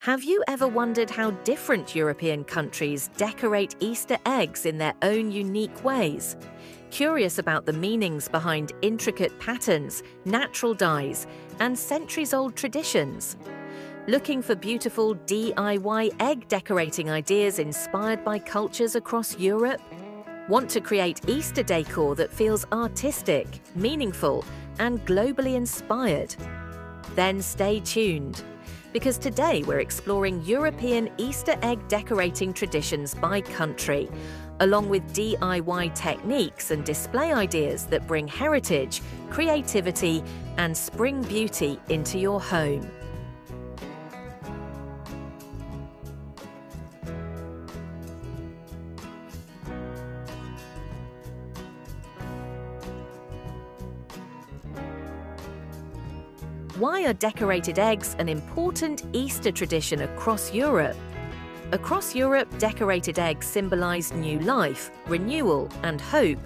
Have you ever wondered how different European countries decorate Easter eggs in their own unique ways? Curious about the meanings behind intricate patterns, natural dyes, and centuries-old traditions? Looking for beautiful DIY egg decorating ideas inspired by cultures across Europe? Want to create Easter decor that feels artistic, meaningful, and globally inspired? Then stay tuned, because today we're exploring European Easter egg decorating traditions by country, along with DIY techniques and display ideas that bring heritage, creativity, and spring beauty into your home. Why are decorated eggs an important Easter tradition across Europe? Across Europe, decorated eggs symbolize new life, renewal, and hope,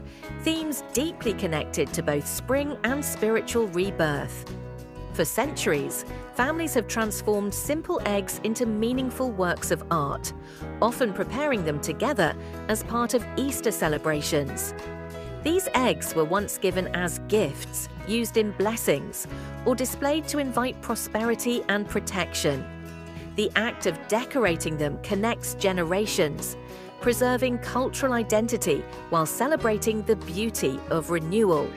themes deeply connected to both spring and spiritual rebirth. For centuries, families have transformed simple eggs into meaningful works of art, often preparing them together as part of Easter celebrations. These eggs were once given as gifts, used in blessings, or displayed to invite prosperity and protection. The act of decorating them connects generations, preserving cultural identity while celebrating the beauty of renewal.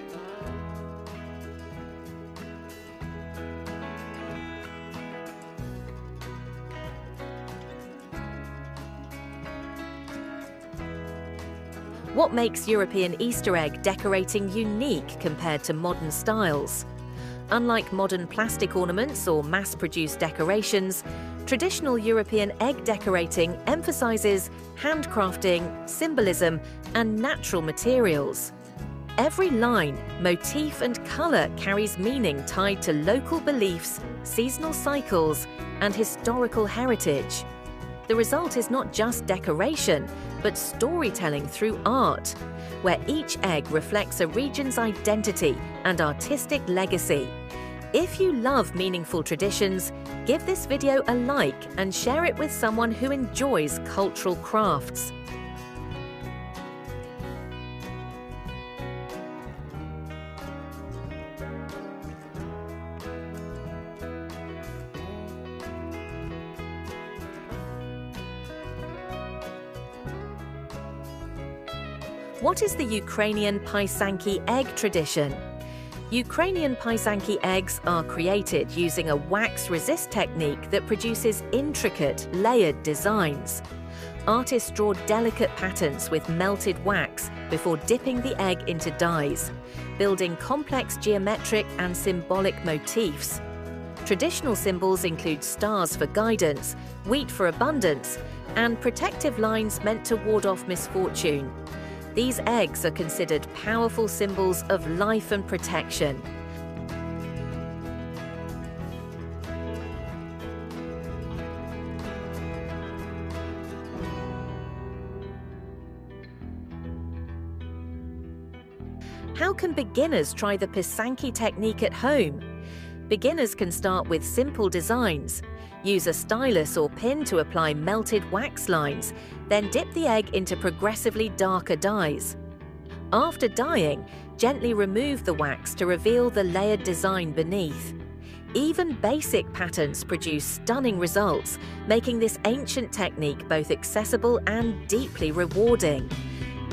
What makes European Easter egg decorating unique compared to modern styles? Unlike modern plastic ornaments or mass-produced decorations, traditional European egg decorating emphasizes handcrafting, symbolism, and natural materials. Every line, motif, and color carries meaning tied to local beliefs, seasonal cycles, and historical heritage. The result is not just decoration, but storytelling through art, where each egg reflects a region's identity and artistic legacy. If you love meaningful traditions, give this video a like and share it with someone who enjoys cultural crafts. What is the Ukrainian pysanky egg tradition? Ukrainian pysanky eggs are created using a wax-resist technique that produces intricate, layered designs. Artists draw delicate patterns with melted wax before dipping the egg into dyes, building complex geometric and symbolic motifs. Traditional symbols include stars for guidance, wheat for abundance, and protective lines meant to ward off misfortune. These eggs are considered powerful symbols of life and protection. How can beginners try the Pisanki technique at home? Beginners can start with simple designs. Use a stylus or pin to apply melted wax lines, then dip the egg into progressively darker dyes. After dyeing, gently remove the wax to reveal the layered design beneath. Even basic patterns produce stunning results, making this ancient technique both accessible and deeply rewarding.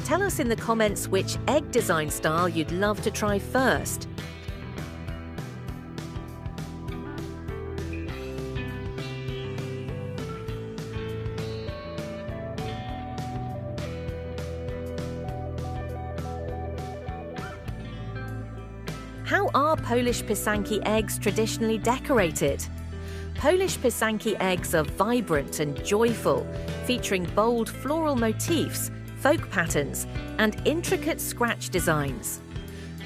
Tell us in the comments which egg design style you'd love to try first. How are Polish pysanki eggs traditionally decorated? Polish pysanki eggs are vibrant and joyful, featuring bold floral motifs, folk patterns, and intricate scratch designs.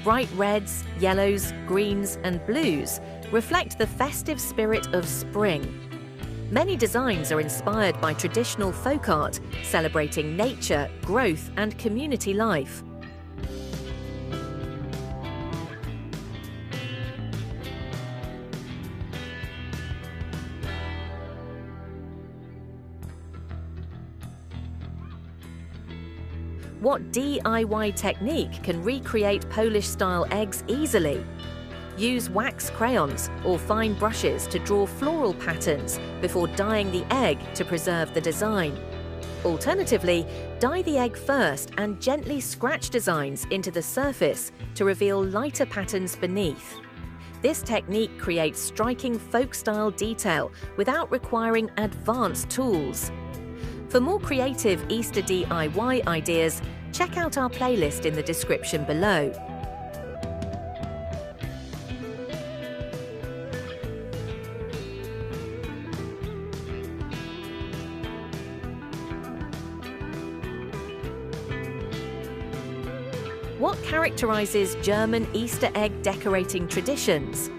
Bright reds, yellows, greens, and blues reflect the festive spirit of spring. Many designs are inspired by traditional folk art, celebrating nature, growth, and community life. What DIY technique can recreate Polish-style eggs easily? Use wax crayons or fine brushes to draw floral patterns before dyeing the egg to preserve the design. Alternatively, dye the egg first and gently scratch designs into the surface to reveal lighter patterns beneath. This technique creates striking folk-style detail without requiring advanced tools. For more creative Easter DIY ideas, check out our playlist in the description below. What characterizes German Easter egg decorating traditions?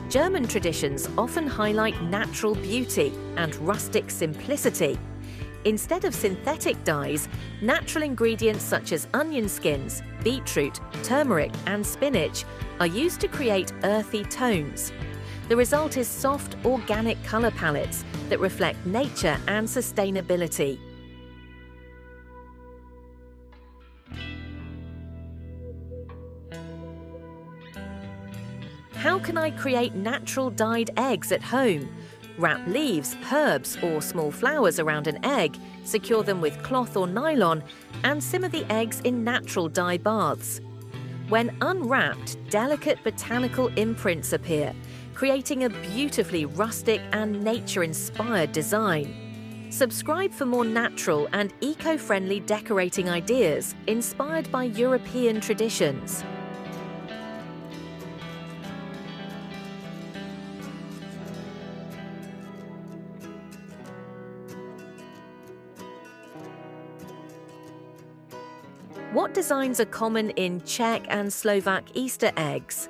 German traditions often highlight natural beauty and rustic simplicity. Instead of synthetic dyes, natural ingredients such as onion skins, beetroot, turmeric, and spinach are used to create earthy tones. The result is soft, organic color palettes that reflect nature and sustainability. How can I create natural dyed eggs at home? Wrap leaves, herbs, or small flowers around an egg, secure them with cloth or nylon, and simmer the eggs in natural dye baths. When unwrapped, delicate botanical imprints appear, creating a beautifully rustic and nature-inspired design. Subscribe for more natural and eco-friendly decorating ideas inspired by European traditions. What designs are common in Czech and Slovak Easter eggs?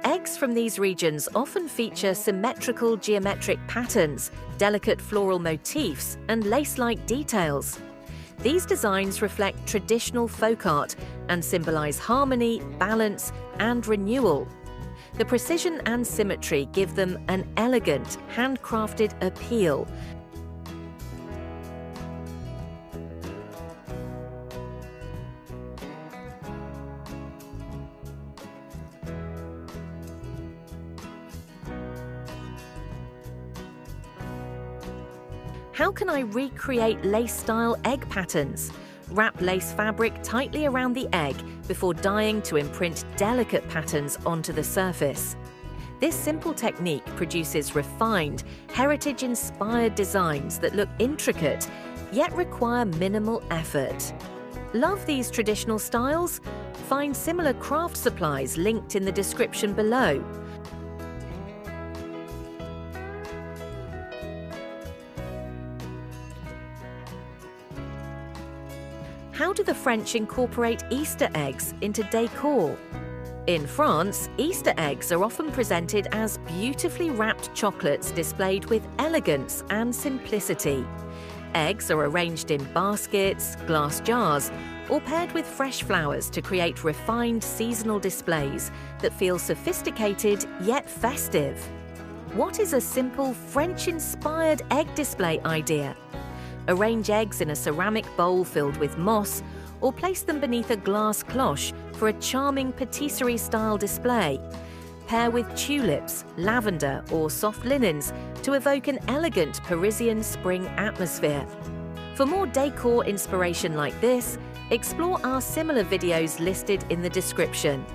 Eggs from these regions often feature symmetrical geometric patterns, delicate floral motifs, and lace-like details. These designs reflect traditional folk art and symbolize harmony, balance, and renewal. The precision and symmetry give them an elegant, handcrafted appeal. How can I recreate lace-style egg patterns? Wrap lace fabric tightly around the egg before dyeing to imprint delicate patterns onto the surface. This simple technique produces refined, heritage-inspired designs that look intricate, yet require minimal effort. Love these traditional styles? Find similar craft supplies linked in the description below. How do the French incorporate Easter eggs into decor? In France, Easter eggs are often presented as beautifully wrapped chocolates displayed with elegance and simplicity. Eggs are arranged in baskets, glass jars, or paired with fresh flowers to create refined seasonal displays that feel sophisticated yet festive. What is a simple French-inspired egg display idea? Arrange eggs in a ceramic bowl filled with moss, or place them beneath a glass cloche for a charming patisserie-style display. Pair with tulips, lavender, or soft linens to evoke an elegant Parisian spring atmosphere. For more decor inspiration like this, explore our similar videos listed in the description.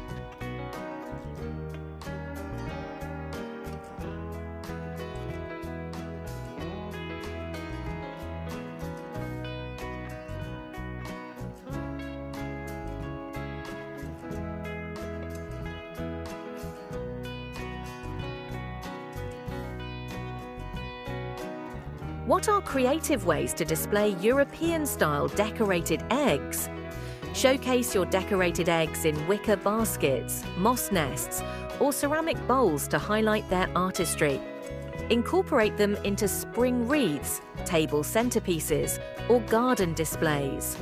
What are creative ways to display European-style decorated eggs? Showcase your decorated eggs in wicker baskets, moss nests, or ceramic bowls to highlight their artistry. Incorporate them into spring wreaths, table centerpieces, or garden displays.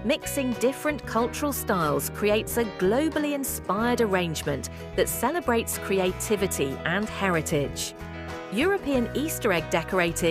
Mixing different cultural styles creates a globally inspired arrangement that celebrates creativity and heritage. European Easter egg decorating